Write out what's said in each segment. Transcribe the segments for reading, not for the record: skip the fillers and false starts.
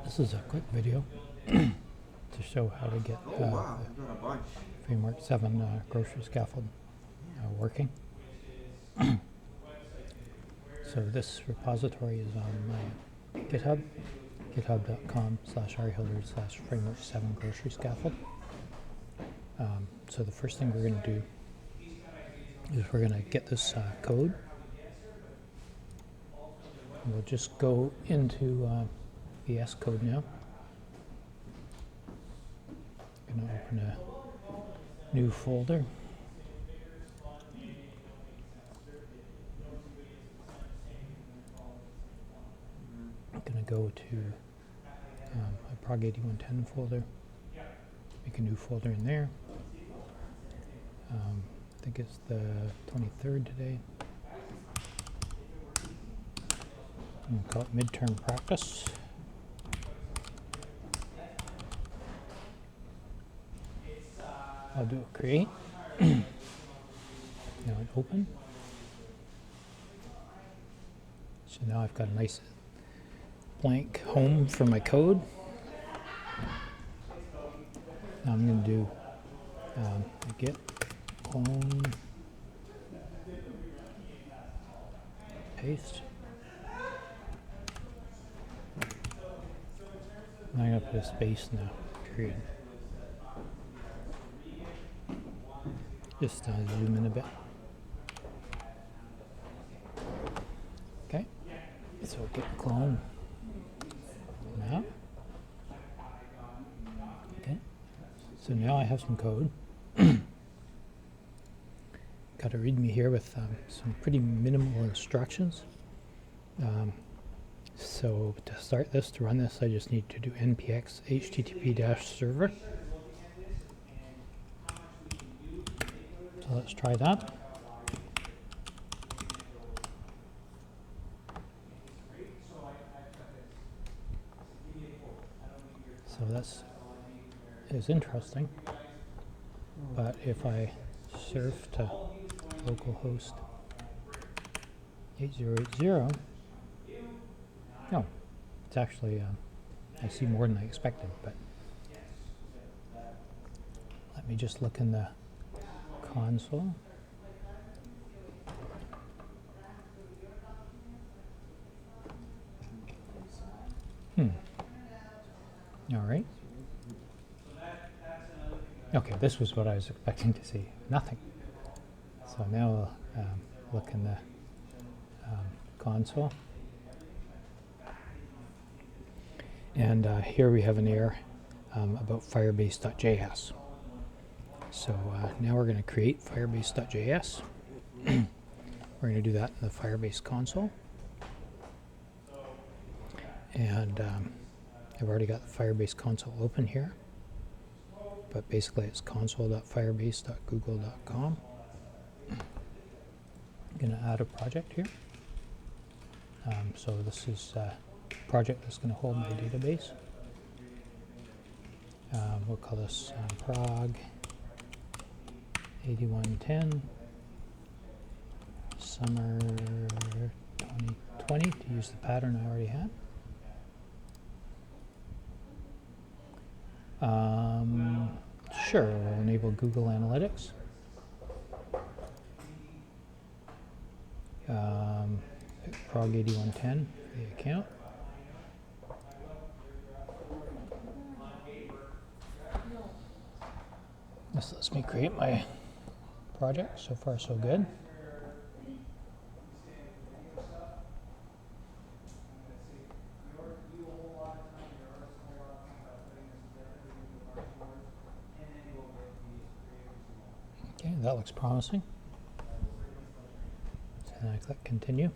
This is a quick video to show how to get Oh wow, you got a bunch. Framework 7 grocery scaffold working. So this repository is on my GitHub, github.com/rhilders/framework 7 grocery scaffold. So the first thing we're going to do is we're going to get this code. We'll just go into VS Code now. I'm going to open a new folder. I'm going to go to my Prog 8110 folder, make a new folder in there. I think it's the 23rd today. I'm going to call it midterm practice. I'll do a create. Now I open. So now I've got a nice blank home for my code. Now I'm going to do git clone paste. And I'm going to put a space now. Period. Just zoom in a bit. Okay, so git clone now. Okay, so now I have some code. Got a README here with some pretty minimal instructions. So to start this, to run this, I just need to do npx http-server. So let's try that. So that's is interesting, but if I surf to localhost 8080, no, it's actually I see more than I expected. But let me just look in the console. All right. Okay, this was what I was expecting to see. Nothing. So now we'll look in the console. And here we have an error about firebase.js. So now we're going to create firebase.js. We're going to do that in the Firebase console. And I've already got the Firebase console open here. But basically it's console.firebase.google.com. I'm going to add a project here. So this is a project that's going to hold my database. We'll call this Prog 8110 summer 2020 to use the pattern I already had. Sure, we'll enable Google Analytics. Prog 8110 for the account. This lets me create my project. So far, so good. Okay, that looks promising. So then I click continue.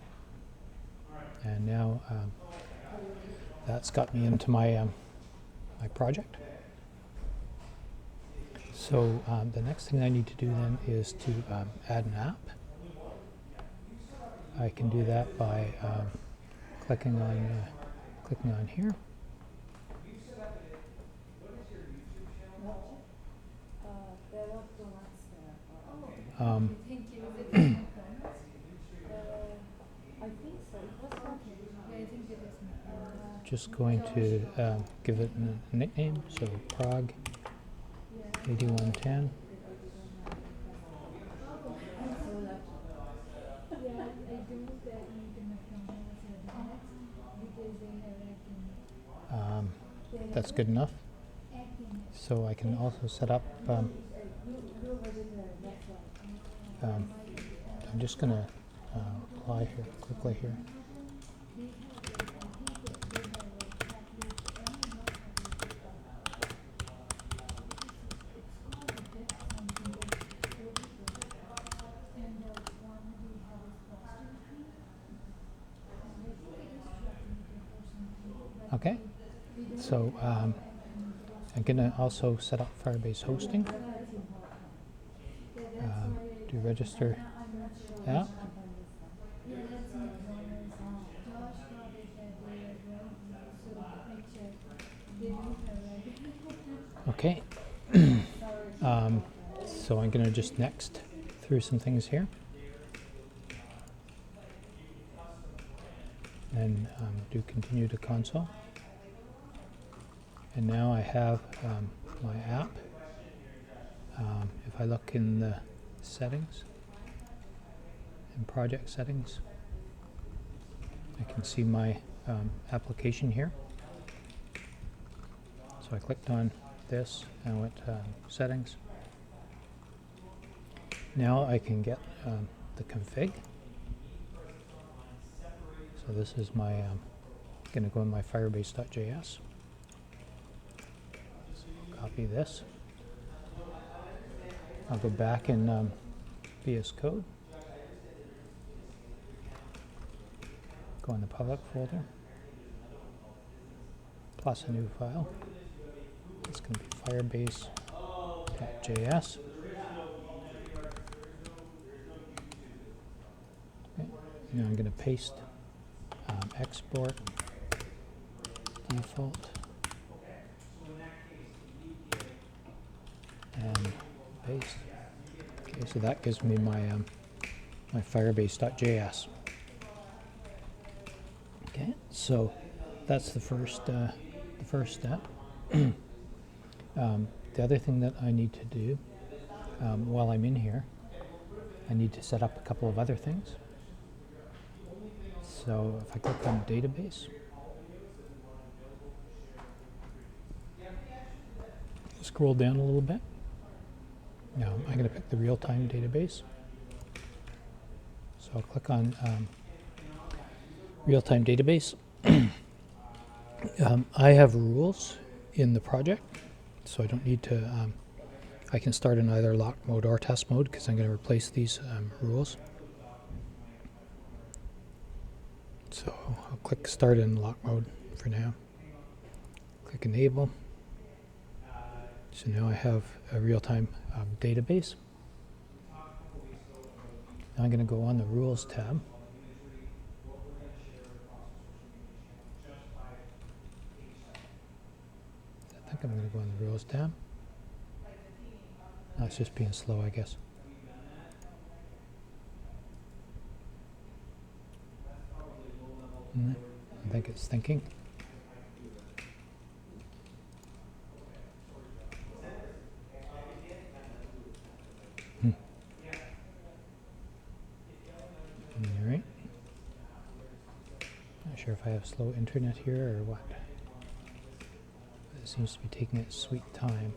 And now that's got me into my my project. So the next thing I need to do then is to add an app. I can do that by clicking on here. just going to give it a nickname, so prog 8110. That's good enough. So I can also set up, I'm just going to apply here quickly here. Okay, so I'm going to also set up Firebase hosting. Do register app. Okay, so I'm going to just next through some things here. And do continue to console. And now I have my app. If I look in the settings, in project settings, I can see my application here. So I clicked on this and went to settings. Now I can get the config. So this is my, going to go in my firebase.js. So copy this. I'll go back in VS Code. Go in the public folder. Plus a new file. It's going to be firebase.js. Okay. Now I'm going to paste export default and paste. Okay, so that gives me my my firebase.js. Okay, so that's the first step. The other thing that I need to do while I'm in here, I need to set up a couple of other things. So if I click on database, scroll down a little bit. Now I'm going to pick the Realtime database. So I'll click on Realtime database. I have rules in the project, so I don't need to, I can start in either lock mode or test mode because I'm going to replace these rules. So I'll click start in lock mode for now. Click enable. So now I have a real-time database. Now I'm going to go on the rules tab. I think I'm going to go on the rules tab. No, it's just being slow, I guess. I think it's thinking. All right. Not sure if I have slow internet here or what. It seems to be taking its sweet time.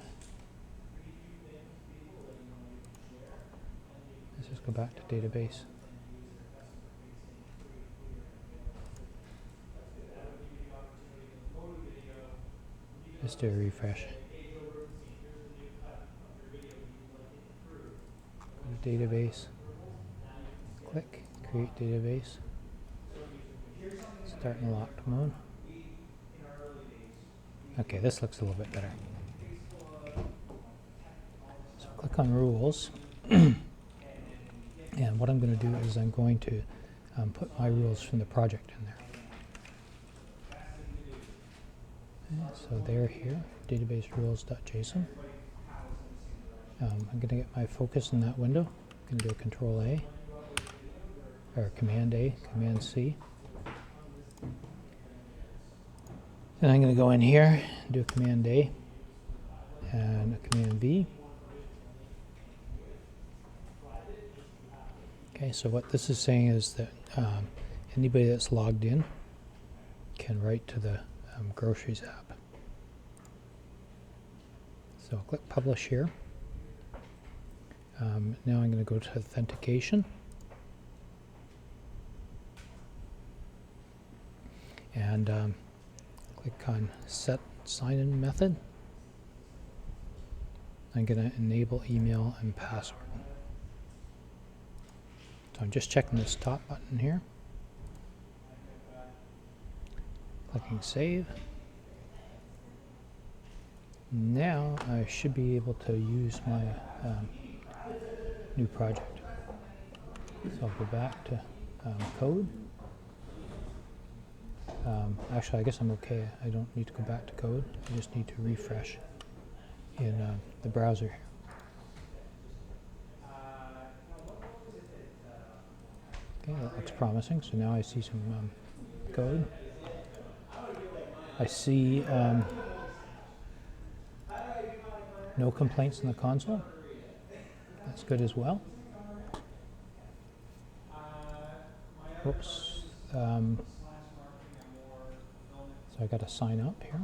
Let's just go back to database. Just do a refresh. Go to database. Click create database. Start in locked mode. Okay, this looks a little bit better. So click on rules. And what I'm going to do is I'm going to put my rules from the project in there. Okay, so they're here, database rules.json. I'm going to get my focus in that window. I'm going to do a Control A, or Command A, Command C. Then I'm going to go in here, do a Command A and a Command V. Okay, so what this is saying is that anybody that's logged in can write to the groceries app. So I'll click Publish here. Now I'm going to go to Authentication. And click on Set Sign-In Method. I'm going to enable email and password. So I'm just checking this top button here. Clicking Save. Now I should be able to use my new project. So I'll go back to code. Actually, I guess I'm okay. I don't need to go back to code. I just need to refresh in the browser here. Okay, that looks promising. So now I see some code. I see no complaints in the console. That's good as well. Whoops. So I got to sign up here.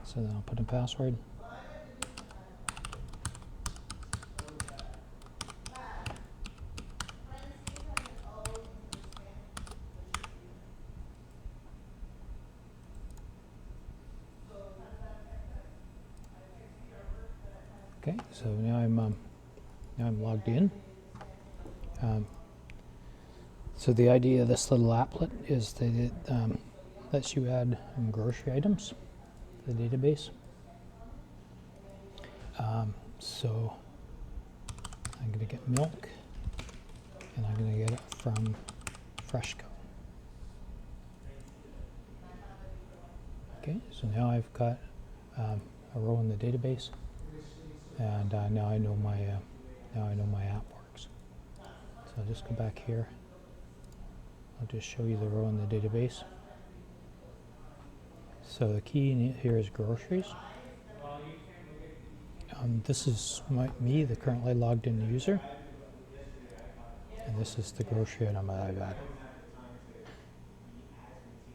So then I'll put in password. Okay, so now I'm logged in. So the idea of this little applet is that it lets you add grocery items to the database. So I'm going to get milk, and I'm going to get it from Freshco. Okay, so now I've got a row in the database, and now I know my app works. So I'll just go back here. I'll just show you the row in the database. So the key here is groceries. This is the currently logged in user, and this is the grocery item that I've added.